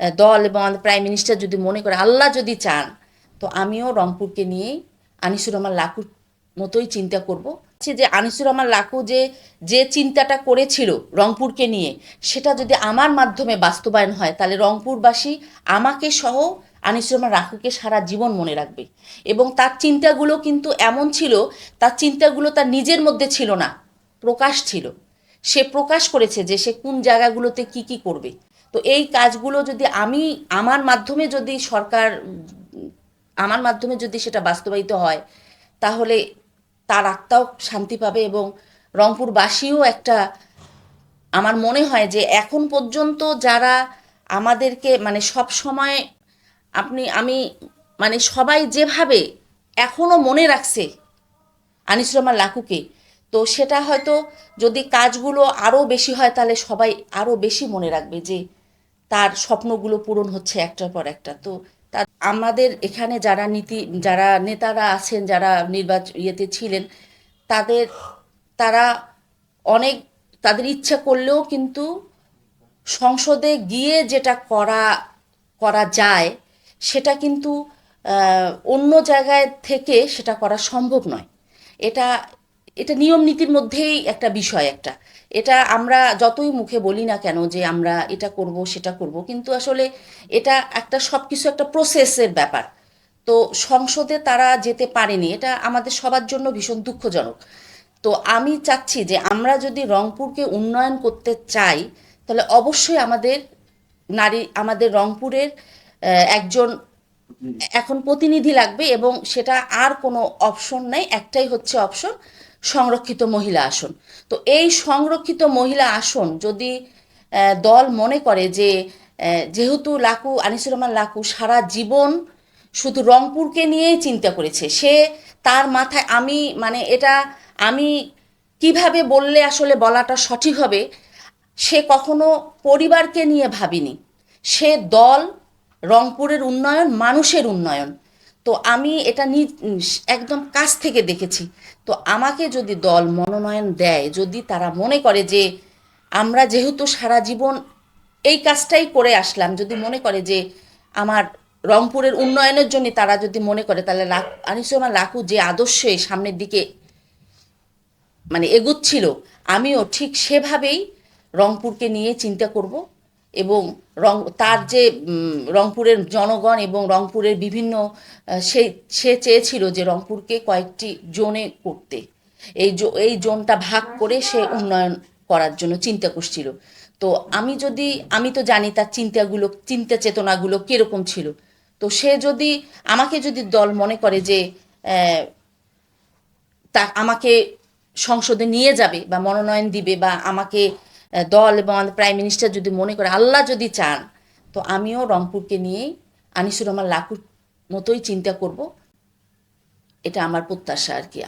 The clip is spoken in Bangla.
দল এবং আমাদের প্রাইম মিনিস্টার যদি মনে করে, আল্লাহ যদি চান, তো আমিও রংপুরকে নিয়েই আনিসুর রহমান লাকুর মতোই চিন্তা করব। যে আনিসুর রহমান লাকু যে যে চিন্তাটা করেছিল রংপুরকে নিয়ে, সেটা যদি আমার মাধ্যমে বাস্তবায়ন হয়, তাহলে রংপুরবাসী আমাকে সহ আনিসুর রহমান লাকুকে সারা জীবন মনে রাখবে। এবং তার চিন্তাগুলো কিন্তু এমন ছিল, তার চিন্তাগুলো তার নিজের মধ্যে ছিল না, প্রকাশ ছিল। সে প্রকাশ করেছে যে সে কোন জায়গাগুলোতে কি কি করবে। তো এই কাজগুলো যদি আমি আমার মাধ্যমে যদি সরকার আমার মাধ্যমে যদি সেটা বাস্তবায়িত হয়, তাহলে তার আত্মাও শান্তি পাবে এবং রংপুরবাসীও একটা, আমার মনে হয় যে এখন পর্যন্ত যারা আমাদেরকে মানে সব সময় আমি মানে সবাই যেভাবে এখনো মনে রাখছে আনিসুর রহমান লাকুকে, তো সেটা হয়তো যদি কাজগুলো আরও বেশি হয়, তাহলে সবাই আরও বেশি মনে রাখবে যে তার স্বপ্নগুলো পূরণ হচ্ছে একটার পর একটা। তো তা আমাদের এখানে যারা নেতারা আছেন, যারা ইয়েতে ছিলেন, তাদের তারা অনেক, তাদের ইচ্ছা করলেও কিন্তু সংসদে গিয়ে যেটা করা করা যায়, সেটা কিন্তু অন্য জায়গায় থেকে সেটা করা সম্ভব নয়। এটা এটা নিয়ম নীতির মধ্যেই একটা বিষয় একটা। এটা আমরা যতই মুখে বলি না কেন যে আমরা এটা করব সেটা করব, কিন্তু আসলে এটা একটা সব কিছু একটা প্রসেসের ব্যাপার। তো সংসদে তারা যেতে পারেনি, এটা আমাদের সবার জন্য ভীষণ দুঃখজনক। তো আমি চাচ্ছি যে আমরা যদি রংপুরকে উন্নয়ন করতে চাই, তাহলে অবশ্যই আমাদের রংপুরের একজন এখন প্রতিনিধি লাগবে, এবং সেটা আর কোনো অপশন নেই, একটাই হচ্ছে অপশন, সংরক্ষিত মহিলা আসন। তো এই সংরক্ষিত মহিলা আসন যদি দল মনে করে যে যেহেতু আনিসুর রহমান লাকু সারা জীবন শুধু রংপুরকে নিয়েই চিন্তা করেছে, সে তার মাথায় মানে এটা আমি কিভাবে বললে আসলে বলাটা সঠিক হবে, সে কখনো পরিবারকে নিয়ে ভাবিনি। সে দল, রংপুরের উন্নয়ন, মানুষের উন্নয়ন। তো আমি এটা একদম কাছ থেকে দেখেছি। তো আমাকে যদি দল মনোনয়ন দেয়, যদি তারা মনে করে যে আমরা যেহেতু সারা জীবন এই কাজটাই করে আসলাম, যদি মনে করে যে আমার রংপুরের উন্নয়নের জন্য তারা যদি মনে করে, তাহলে আনিসুর রহমান লাকু যে আদর্শে সামনের দিকে মানে এগুচ্ছিল, আমিও ঠিক সেভাবেই রংপুরকে নিয়ে চিন্তা করব। এবং তার যে রংপুরের জনগণ এবং রংপুরের বিভিন্ন সে সে চেয়েছিল যে রংপুরকে কয়েকটি জোনে করতে, এই জোনটা ভাগ করে সে উন্নয়ন করার জন্য চিন্তা করছিল। তো আমি তো জানি তার চিন্তা চেতনাগুলো কীরকম ছিল। তো সে যদি আমাকে যদি দল মনে করে যে তা আমাকে সংসদে নিয়ে যাবে বা মনোনয়ন দিবে, বা আমাকে দল এবং আমাদের প্রাইম মিনিস্টার যদি মনে করে, আল্লাহ যদি চান, তো আমিও রংপুরকে নিয়েই আনিসুর রহমান লাকুর মতোই চিন্তা করব। এটা আমার প্রত্যাশা আর কি।